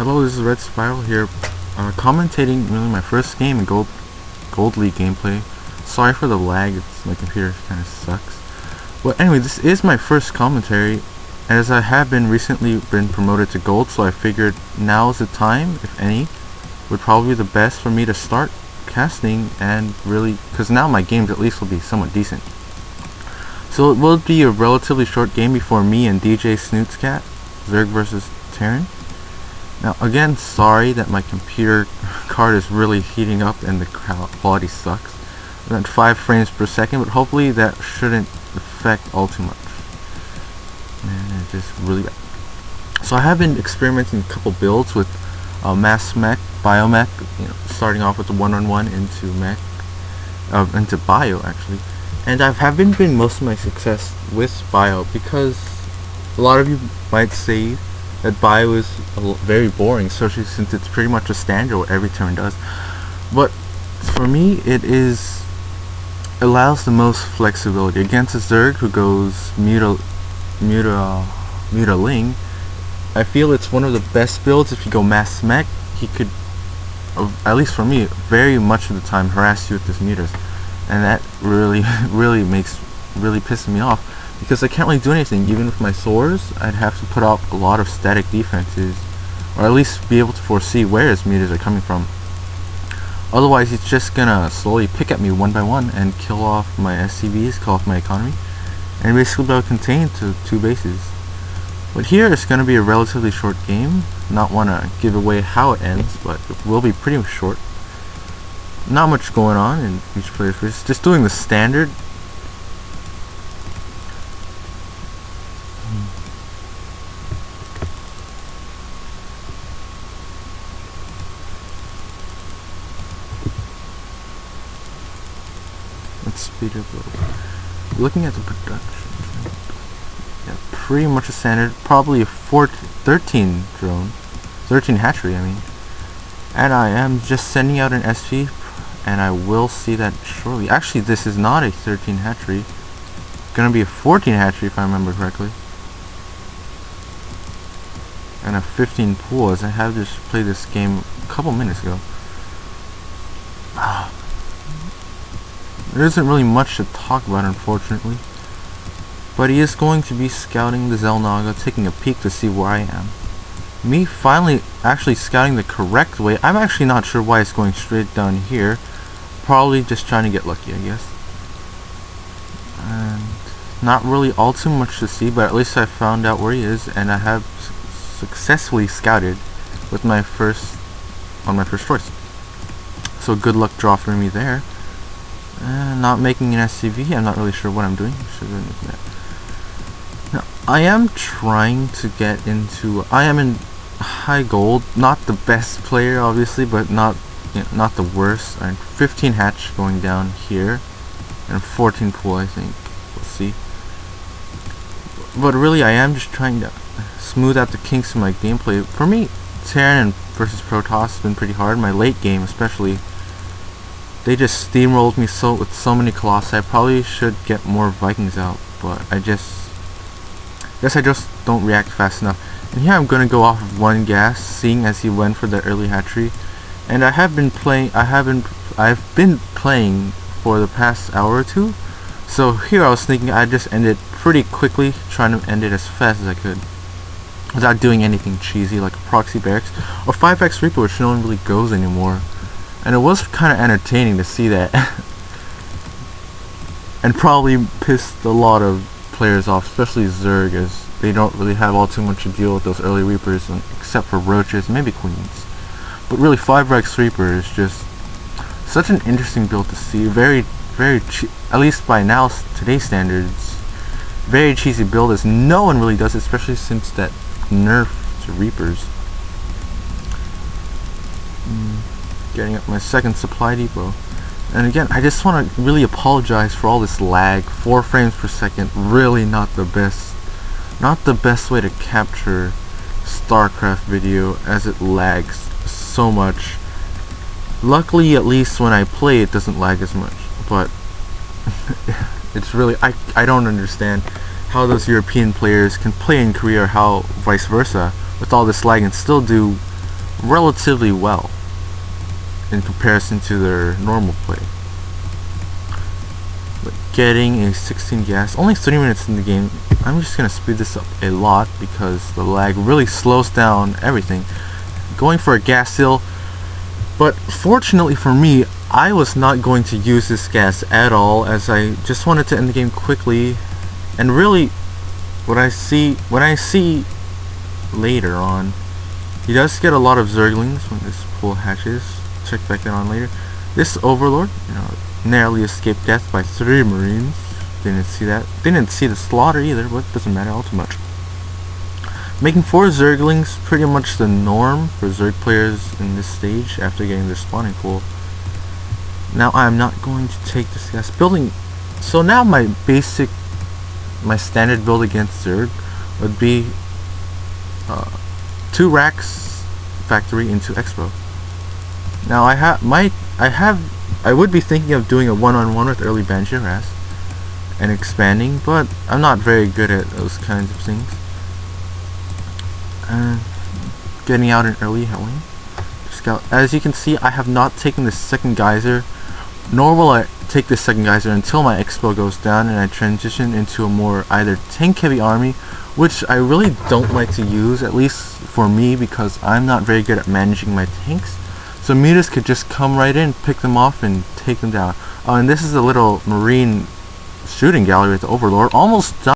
Hello, this is Red Spiral here, commentating really my first game in Gold League gameplay. Sorry for the lag, my computer kind of sucks. But anyway, this is my first commentary, as I have recently been promoted to Gold, so I figured now is the time, if any, would probably be the best for me to start casting, and really, because now my games at least will be somewhat decent. So it will be a relatively short game before me and DJ Snootscat, Zerg versus Terran. Now again, sorry that my computer card is really heating up and the quality sucks. I'm at 5 frames per second, but hopefully that shouldn't affect all too much. And it's just really bad. So I have been experimenting a couple builds with mass mech, biomech, starting off with the 1-on-1 into mech, into bio actually. And I have been doing most of my success with bio because a lot of you might say that bio is very boring, especially since it's pretty much a standard what every turn does. But for me, it allows the most flexibility against a Zerg who goes Mutaling. I feel it's one of the best builds. If you go mass mech, he could, at least for me, very much of the time harass you with his mutas, and that really pisses me off. Because I can't really do anything. Even with my swords, I'd have to put up a lot of static defenses, or at least be able to foresee where his mutas are coming from. Otherwise, he's just gonna slowly pick at me one by one and kill off my SCVs, kill off my economy, and basically be able to contain to 2 bases. But here it's gonna be a relatively short game. Not wanna give away how it ends, but it will be pretty short. Not much going on in each player's race. Just doing the standard. Let's speed up a little bit. Looking at the production, yeah, pretty much a standard, probably a 13 drone, 13 hatchery I mean. And I am just sending out an SV, and I will see that shortly. Actually, this is not a 13 hatchery, gonna be a 14 hatchery if I remember correctly. And a 15 pool, as I have just played this game a couple minutes ago. There isn't really much to talk about, unfortunately. But he is going to be scouting the Zelnaga, taking a peek to see where I am. Me finally actually scouting the correct way. I'm actually not sure why it's going straight down here. Probably just trying to get lucky, I guess. And not really all too much to see, but at least I found out where he is, and I have successfully scouted with my first choice. So good luck draw for me there. Not making an SCV, I'm not really sure what I'm doing. Now, I am trying to get into, I am in high gold, not the best player obviously, but not the worst. 15 hatch going down here, and 14 pool I think, we'll see. But really I am just trying to smooth out the kinks in my gameplay. For me, Terran versus Protoss has been pretty hard, my late game especially. They just steamrolled me with so many Colossi. I probably should get more Vikings out, but I just don't react fast enough. And here I'm gonna go off of 1 gas, seeing as he went for the early hatchery. And I've been playing for the past hour or 2. So here I was thinking I'd just end it pretty quickly, trying to end it as fast as I could, without doing anything cheesy like a proxy barracks or 5x Reaper, which no one really goes anymore. And it was kind of entertaining to see that. And probably pissed a lot of players off, especially Zerg, as they don't really have all too much to deal with those early Reapers, except for Roaches, maybe Queens. But really 5x Reaper is just such an interesting build to see. Very at least by now, today's standards, very cheesy build, as no one really does it, especially since that nerf to Reapers. Getting up my second supply depot. And again, I just want to really apologize for all this lag. 4 frames per second, really not the best way to capture Starcraft video, as it lags so much. Luckily, at least when I play, it doesn't lag as much, but it's really, I don't understand how those European players can play in Korea, or how vice versa, with all this lag and still do relatively well in comparison to their normal play. But getting a 16 gas, only 30 minutes in the game. I'm just gonna speed this up a lot because the lag really slows down everything. Going for a gas seal, but fortunately for me, I was not going to use this gas at all, as I just wanted to end the game quickly. And really, when I see later on, he does get a lot of zerglings when this pool hatches. Check back that on later. This overlord, narrowly escaped death by 3 marines. Didn't see that. Didn't see the slaughter either, but it doesn't matter all too much. Making 4 zerglings, pretty much the norm for zerg players in this stage after getting their spawning pool. Now I'm not going to take this gas building. So now my standard build against zerg would be 2 racks factory into expo. Now I would be thinking of doing a one-on-one with early Banshee harass and expanding, but I'm not very good at those kinds of things. Getting out an early Halloween scout. As you can see, I have not taken the second geyser, nor will I take the second geyser until my expo goes down and I transition into a more either tank heavy army, which I really don't like to use, at least for me, because I'm not very good at managing my tanks. So mutas could just come right in, pick them off, and take them down. And this is a little marine shooting gallery with the overlord. Almost done.